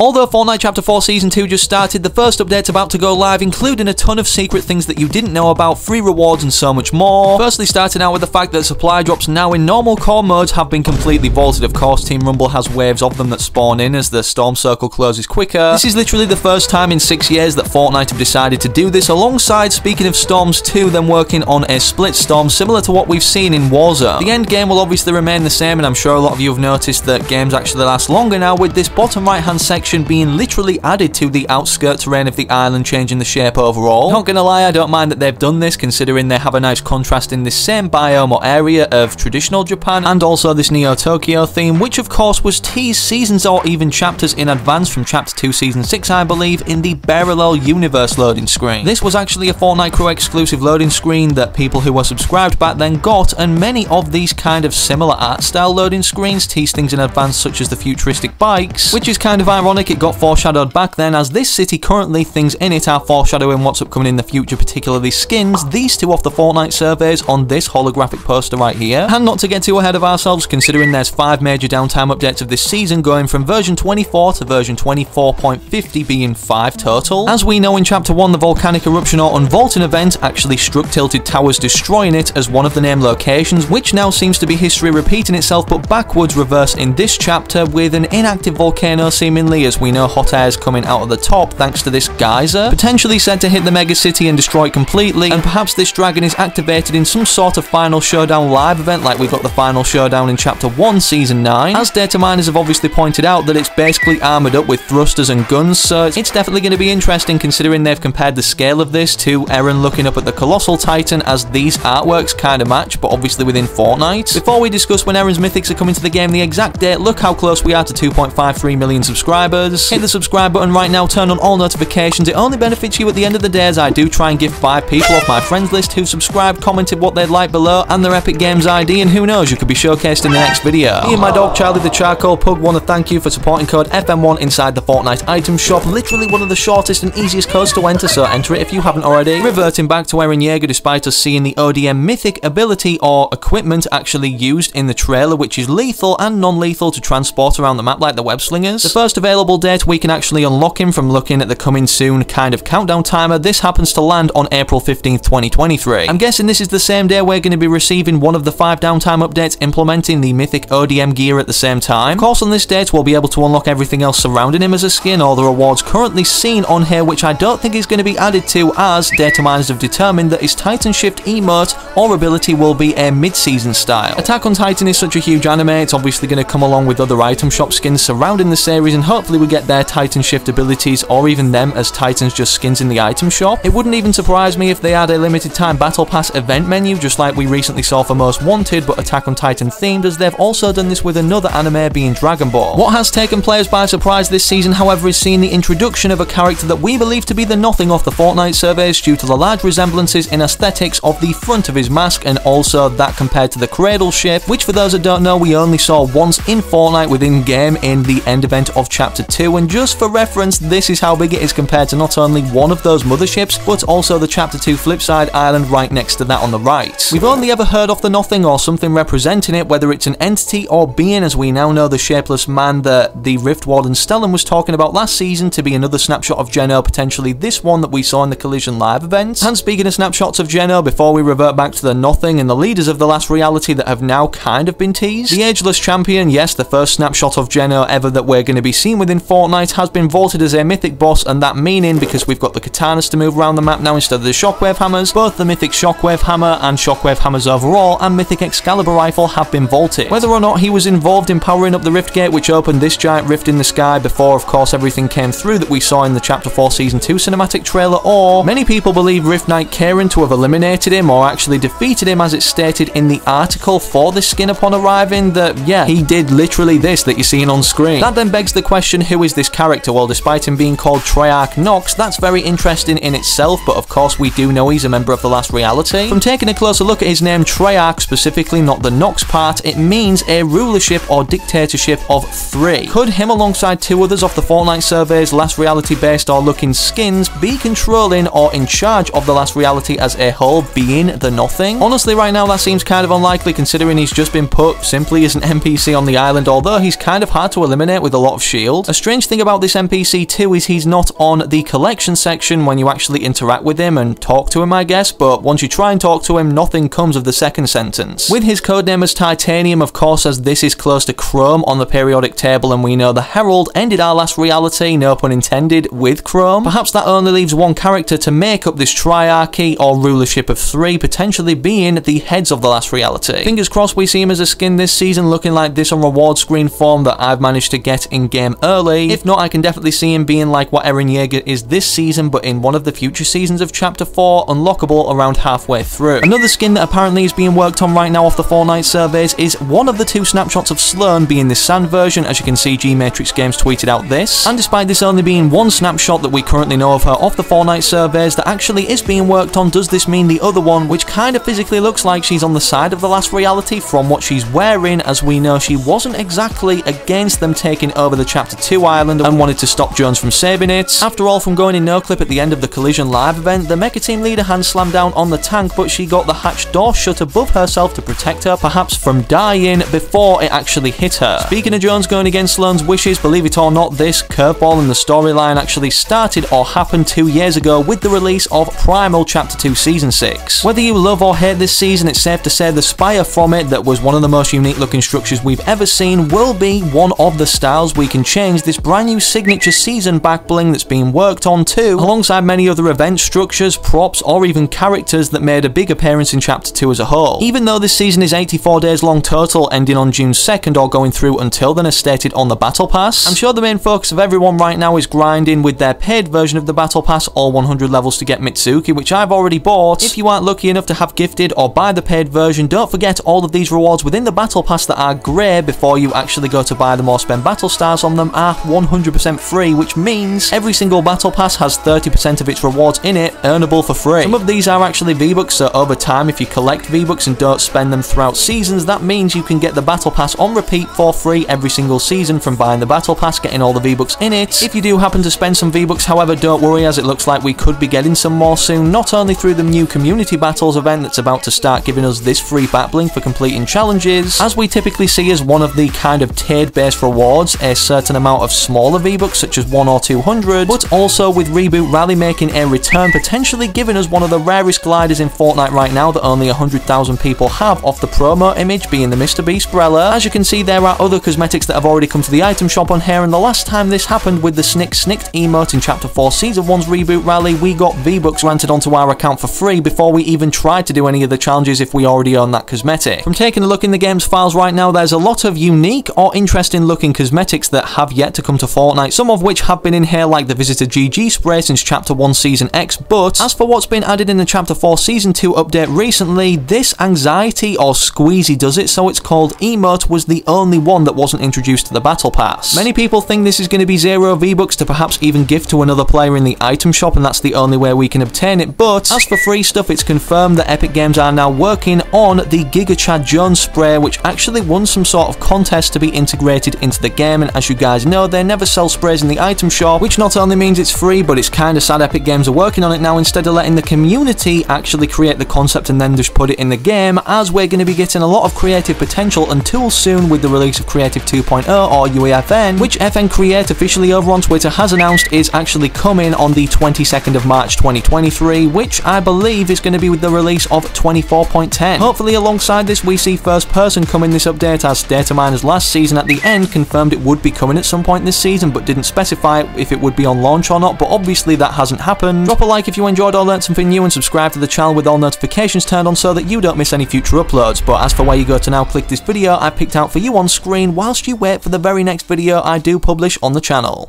Although Fortnite Chapter 4 Season 2 just started, the first update's about to go live, including a ton of secret things that you didn't know about, free rewards and so much more. Firstly, starting out with the fact that supply drops now in normal core modes have been completely vaulted. Of course, Team Rumble has waves of them that spawn in as the storm circle closes quicker. This is literally the first time in 6 years that Fortnite have decided to do this, alongside, speaking of storms too, them working on a split storm similar to what we've seen in Warzone. The end game will obviously remain the same, and I'm sure a lot of you have noticed that games actually last longer now, with this bottom right hand section being literally added to the outskirt terrain of the island, changing the shape overall. Not gonna lie, I don't mind that they've done this, considering they have a nice contrast in this same biome or area of traditional Japan, and also this Neo Tokyo theme, which of course was teased seasons or even chapters in advance from Chapter 2 Season 6, I believe, in the Parallel Universe loading screen. This was actually a Fortnite Crew exclusive loading screen that people who were subscribed back then got, and many of these kind of similar art style loading screens tease things in advance, such as the futuristic bikes, which is kind of ironic it got foreshadowed back then, as this city currently, things in it are foreshadowing what's upcoming in the future, particularly skins, these two off the Fortnite surveys on this holographic poster right here. And not to get too ahead of ourselves, considering there's 5 major downtime updates of this season, going from version 24 to version 24.50 being 5 total. As we know, in Chapter 1, the volcanic eruption or unvaulting event actually struck Tilted Towers, destroying it as one of the named locations, which now seems to be history repeating itself, but backwards reverse in this chapter, with an inactive volcano seemingly, as we know hot air is coming out of the top thanks to this geyser, potentially said to hit the mega city and destroy it completely, and perhaps this dragon is activated in some sort of final showdown live event like we got the final showdown in Chapter 1 Season 9, as data miners have obviously pointed out that it's basically armoured up with thrusters and guns, so it's definitely going to be interesting, considering they've compared the scale of this to Eren looking up at the Colossal Titan, as these artworks kind of match, but obviously within Fortnite. Before we discuss when Eren's mythics are coming to the game, the exact date, look how close we are to 2.53 million subscribers. Hit the subscribe button right now, turn on all notifications, it only benefits you at the end of the day, as I do try and give 5 people off my friends list who subscribed, commented what they'd like below, and their Epic Games ID, and who knows, you could be showcased in the next video. Me and my dog Charlie the Charcoal Pug want to thank you for supporting code FM1 inside the Fortnite item shop, literally one of the shortest and easiest codes to enter, so enter it if you haven't already. Reverting back to Eren Yeager, despite us seeing the ODM mythic ability or equipment actually used in the trailer, which is lethal and non-lethal to transport around the map like the web slingers. The first available date we can actually unlock him from looking at the coming soon kind of countdown timer. This happens to land on April 15th, 2023. I'm guessing this is the same day we're going to be receiving one of the 5 downtime updates implementing the mythic ODM gear at the same time. Of course, on this date we'll be able to unlock everything else surrounding him as a skin, or the rewards currently seen on here, which I don't think is going to be added to, as data miners have determined that his Titan Shift emote or ability will be a mid-season style. Attack on Titan is such a huge anime, it's obviously going to come along with other item shop skins surrounding the series, and hopefully we get their Titan Shift abilities, or even them as Titans just skins in the item shop. It wouldn't even surprise me if they add a limited time battle pass event menu, just like we recently saw for Most Wanted, but Attack on Titan themed, as they've also done this with another anime being Dragon Ball. What has taken players by surprise this season, however, is seeing the introduction of a character that we believe to be the Nothing off the Fortnite surveys, due to the large resemblances in aesthetics of the front of his mask, and also that compared to the cradle shape, which for those that don't know, we only saw once in Fortnite within game in the end event of Chapter 2, and just for reference, this is how big it is compared to not only one of those motherships, but also the Chapter 2 Flipside Island right next to that on the right. We've only ever heard of the Nothing or something representing it, whether it's an entity or being, as we now know the shapeless man that the Rift Warden Stellan was talking about last season to be another snapshot of Geno, potentially this one that we saw in the Collision Live event. And speaking of snapshots of Geno, before we revert back to the Nothing and the leaders of the last reality that have now kind of been teased, the Ageless Champion, yes, the first snapshot of Geno ever that we're going to be seeing within Fortnite, has been vaulted as a mythic boss, and that meaning, because we've got the katanas to move around the map now instead of the shockwave hammers, both the mythic shockwave hammer and shockwave hammers overall and mythic Excalibur rifle have been vaulted. Whether or not he was involved in powering up the rift gate which opened this giant rift in the sky before of course everything came through that we saw in the Chapter 4 Season 2 cinematic trailer, or many people believe Rift Knight Karen to have eliminated him or actually defeated him, as it's stated in the article for this skin upon arriving that, yeah, he did literally this that you're seeing on screen. That then begs the question, who is this character? Well, despite him being called Treyarch Nox, that's very interesting in itself, but of course we do know he's a member of the last reality. From taking a closer look at his name Treyarch specifically, not the Nox part, it means a rulership or dictatorship of 3. Could him alongside 2 others off the Fortnite surveys, last reality based or looking skins, be controlling or in charge of the last reality as a whole, being the Nothing? Honestly, right now that seems kind of unlikely, considering he's just been put simply as an NPC on the island, although he's kind of hard to eliminate with a lot of shield. A strange thing about this NPC too is he's not on the collection section when you actually interact with him and talk to him, I guess, but once you try and talk to him, nothing comes of the second sentence. With his codename as Titanium, of course, as this is close to Chrome on the periodic table, and we know the Herald ended our last reality, no pun intended, with Chrome. Perhaps that only leaves one character to make up this triarchy or rulership of three, potentially being the heads of the last reality. Fingers crossed we see him as a skin this season, looking like this on reward screen form that I've managed to get in game early. If not, I can definitely see him being like what Eren Yeager is this season, but in one of the future seasons of Chapter 4, unlockable around halfway through. Another skin that apparently is being worked on right now off the Fortnite surveys is one of the two snapshots of Slone being this sand version. As you can see, G-Matrix Games tweeted out this, and despite this only being one snapshot that we currently know of her off the Fortnite surveys that actually is being worked on, does this mean the other one, which kind of physically looks like she's on the side of the last reality from what she's wearing, as we know she wasn't exactly against them taking over the Chapter 2 island and wanted to stop Jones from saving it. After all, from going in no clip at the end of the Collision Live event, the Mecha Team leader hand slammed down on the tank, but she got the hatch door shut above herself to protect her, perhaps from dying before it actually hit her. Speaking of Jones going against Sloane's wishes, believe it or not, this curveball in the storyline actually started or happened 2 years ago with the release of Primal Chapter 2 Season 6. Whether you love or hate this season, it's safe to say the spire from it, that was one of the most unique looking structures we've ever seen, will be one of the styles we can change this brand new signature season back bling that's being worked on too, alongside many other event structures, props, or even characters that made a big appearance in Chapter 2 as a whole. Even though this season is 84 days long total, ending on June 2nd or going through until then as stated on the Battle Pass, I'm sure the main focus of everyone right now is grinding with their paid version of the Battle Pass, all 100 levels to get Mitsuki, which I've already bought. If you aren't lucky enough to have gifted or buy the paid version, don't forget all of these rewards within the Battle Pass that are grey before you actually go to buy them or spend battle stars on them are 100% free, which means every single Battle Pass has 30% of its rewards in it earnable for free. Some of these are actually V-Bucks, so over time, if you collect V-Bucks and don't spend them throughout seasons, that means you can get the Battle Pass on repeat for free every single season from buying the Battle Pass, getting all the V-Bucks in it. If you do happen to spend some V-Bucks, however, don't worry, as it looks like we could be getting some more soon, not only through the new Community Battles event that's about to start giving us this free battling for completing challenges, as we typically see as one of the kind of tiered based rewards, a certain amount of smaller V-Bucks such as 1 or 200, but also with Reboot Rally making a return, potentially giving us one of the rarest gliders in Fortnite right now that only 100,000 people have off the promo image, being the Mr. Beast Brella. As you can see, there are other cosmetics that have already come to the item shop on here, and the last time this happened with the Snicked emote in Chapter 4 Season 1's Reboot Rally, we got V-Bucks granted onto our account for free before we even tried to do any of the challenges if we already own that cosmetic. From taking a look in the game's files right now, there's a lot of unique or interesting looking cosmetics that have yet to come to Fortnite, some of which have been in here like the Visitor GG spray since Chapter 1 Season X, but as for what's been added in the Chapter 4 Season 2 update recently, this Anxiety or Squeezy does it, so it's called Emote, was the only one that wasn't introduced to the Battle Pass. Many people think this is going to be 0 V-Bucks to perhaps even gift to another player in the item shop, and that's the only way we can obtain it, but as for free stuff, it's confirmed that Epic Games are now working on the Giga Chad Jones spray, which actually won some sort of contest to be integrated into the game, and as you guys know, they never sell sprays in the item shop, which not only means it's free, but it's kinda sad Epic Games are working on it now instead of letting the community actually create the concept and then just put it in the game, as we're going to be getting a lot of creative potential and tools soon with the release of Creative 2.0 or UEFN, which FN Create officially over on Twitter has announced is actually coming on the 22nd of March 2023, which I believe is going to be with the release of 24.10. Hopefully alongside this we see first person come in this update, as Data Miners last season at the end confirmed it would be coming at some point this season but didn't specify if it would be on launch or not, but obviously that hasn't happened. Drop a like if you enjoyed or learned something new, and subscribe to the channel with all notifications turned on so that you don't miss any future uploads. But as for where you go to now, click this video I picked out for you on screen whilst you wait for the very next video I do publish on the channel.